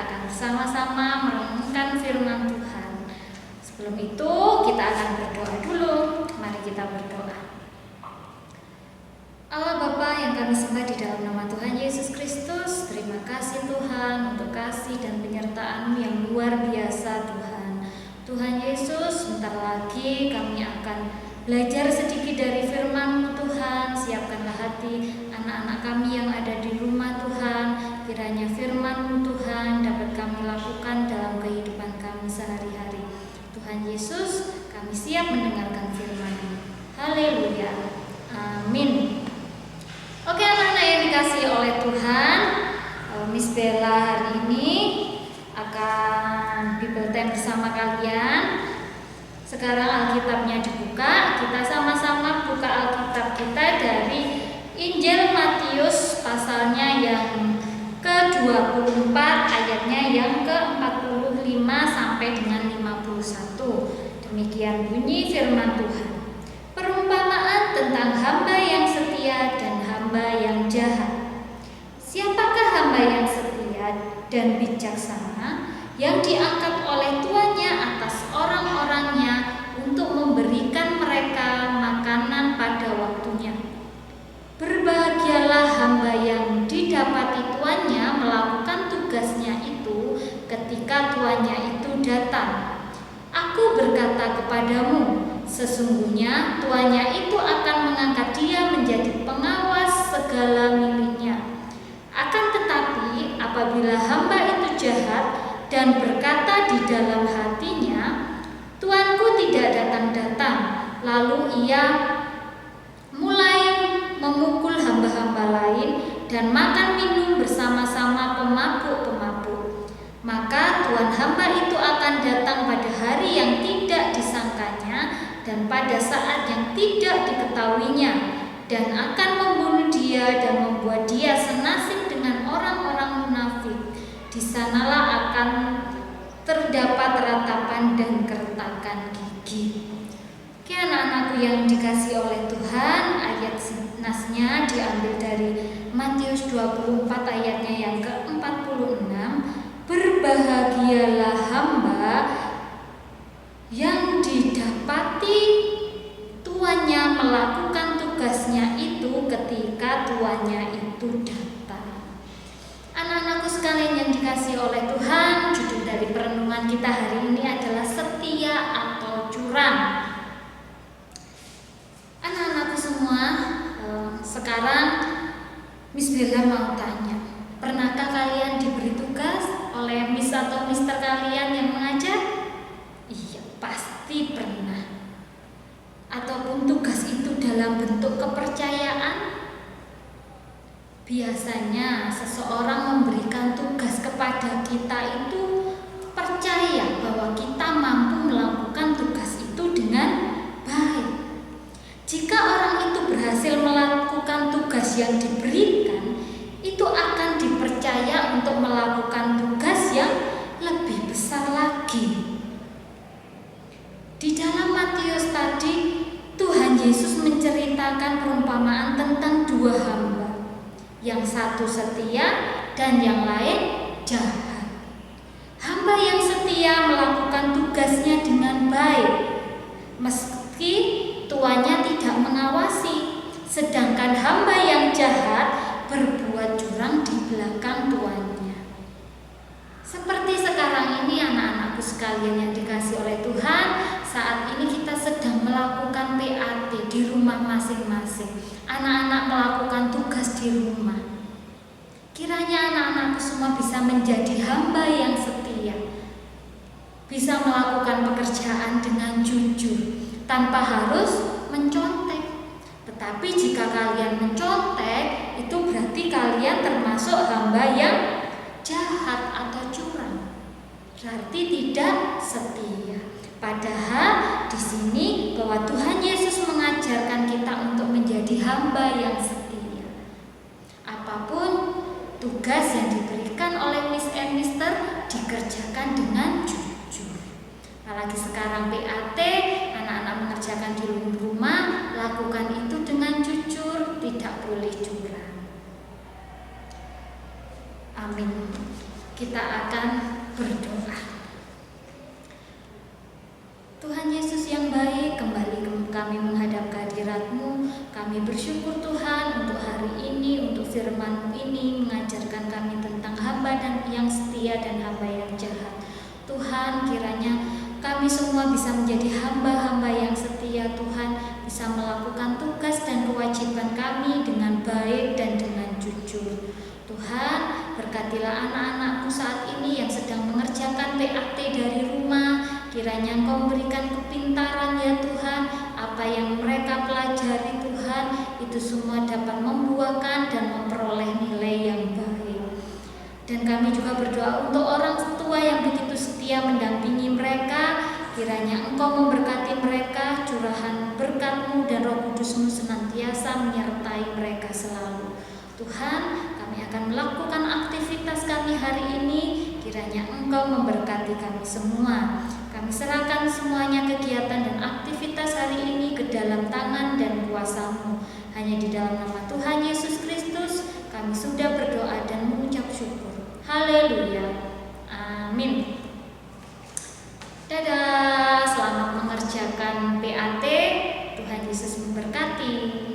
akan bersama-sama merenungkan firman Tuhan. Sebelum itu kita akan berdoa dulu. Mari kita berdoa. Allah Bapa yang kami sembah di dalam nama Tuhan Yesus Kristus, terima kasih Tuhan untuk kasih dan penyertaan-Mu yang luar biasa Tuhan. Tuhan Yesus, sebentar lagi kami akan belajar sedikit dari firman-Mu Tuhan. Siapkanlah hati anak-anak kami yang ada di rumah Tuhan. Kiranya firman-Mu Tuhan dapat kami lakukan dalam kehidupan kami sehari-hari. Tuhan Yesus, kami siap mendengarkan firman-Mu. Haleluya. Amin. Oke anak-anak yang dikasihi oleh Tuhan, Miss Bella hari ini akan Bible Time bersama kalian. Sekarang Alkitabnya dibuka, kita sama-sama buka Alkitab kita dari Injil Matius pasalnya yang ke-24 ayatnya yang ke-45 sampai dengan 51. Demikian bunyi firman Tuhan. Perumpamaan tentang hamba yang setia dan hamba yang jahat. Siapakah hamba yang setia dan bijaksana yang diangkat oleh tuannya atas orang-orangnya untuk memberikan mereka makanan pada waktunya? Berbahagialah hamba yang didapati tuannya melakukan tugasnya itu ketika tuannya itu datang. Aku berkata kepadamu, sesungguhnya tuannya itu akan mengangkat dia menjadi pengawas segala miliknya. Akan tetapi apabila hamba itu jahat dan berkata di dalam hatinya, Tuanku tidak datang-datang, lalu ia mulai memukul hamba-hamba lain dan makan minum bersama-sama pemabuk-pemabuk. Maka tuan hamba itu akan datang pada hari yang tidak disangkanya dan pada saat yang tidak diketahuinya, dan akan membunuh dia dan membuat dia senasib dengan orang-orang munafik. Di sanalah akan terdapat ratapan dan keretakan gigi. Oke anak-anakku yang dikasihi oleh Tuhan, ayat nasnya diambil dari Matius 24 ayatnya yang ke-46. Berbahagialah hamba yang didapati tuannya melakukan tugasnya itu ketika tuannya itu datang. Anak-anakku sekalian yang dikasihi oleh Tuhan, judul dari perenungan kita hari ini adalah setia atau curang. Anak-anakku semua, sekarang Miss Bella mau tanya, pernahkah kalian diberi tugas oleh Miss atau Mister kalian yang mengajar? Iya, pasti pernah. Ataupun tugas itu dalam bentuk kepercayaan. Biasanya seseorang memberikan tugas kepada kita itu percaya bahwa kita mampu melakukan tugas itu dengan baik. Jika orang itu berhasil melakukan tugas yang diberikan, itu akan dipercaya untuk melakukan tugas yang lebih besar lagi. Di dalam Matius tadi, Tuhan Yesus menceritakan perumpamaan tentang dua hamba. Yang satu setia dan yang lain jahat. Hamba yang setia melakukan tugasnya dengan baik, meski tuannya tidak mengawasi. Sedangkan hamba yang jahat berbuat curang di belakang tuannya. Seperti sekarang ini anak-anakku sekalian yang dikasihi oleh Tuhan, saat ini kita sedang melakukan PAT di rumah masing-masing. Anak-anak melakukan tugas di rumah. Kiranya anak-anakku semua bisa menjadi hamba yang setia, bisa melakukan pekerjaan dengan jujur tanpa harus mencontek. Tetapi jika kalian mencontek, itu berarti kalian termasuk hamba yang jahat atau curang. Berarti tidak setia. Padahal di sini bahwa Tuhan Yesus mengajarkan kita untuk menjadi hamba yang setia. Apapun tugas yang diberikan oleh Miss and Mister dikerjakan dengan jujur. Apalagi sekarang PAT, anak-anak mengerjakan di rumah, lakukan itu dengan jujur, tidak boleh curang. Amin. Kita akan berdoa. Tuhan Yesus yang baik, kembali kami menghadap kehadirat-Mu. Kami bersyukur Tuhan untuk hari ini, untuk firman-Mu ini mengajarkan kami tentang hamba dan yang setia dan hamba yang jahat. Tuhan, kiranya kami semua bisa menjadi hamba-hamba yang setia Tuhan, bisa melakukan tugas dan kewajiban kami dengan baik dan dengan jujur. Tuhan, berkatilah anak-anak-Mu saat ini yang sedang mengerjakan PAT dari rumah. Kiranya Engkau memberikan kepintaran ya Tuhan. Apa yang mereka pelajari Tuhan, itu semua dapat membuahkan dan memperoleh nilai yang baik. Dan kami juga berdoa untuk orang tua yang begitu setia mendampingi mereka. Kiranya Engkau memberkati mereka, curahan berkat-Mu dan Roh Kudus-Mu senantiasa menyertai mereka selalu. Tuhan, kami akan melakukan aktivitas kami hari ini. Kiranya Engkau memberkati kami semua. Kami serahkan semuanya kegiatan dan aktivitas hari ini ke dalam tangan dan kuasa-Mu. Hanya di dalam nama Tuhan Yesus Kristus kami sudah berdoa dan mengucap syukur. Haleluya. Amin. Dadah, selamat mengerjakan PAT. Tuhan Yesus memberkati.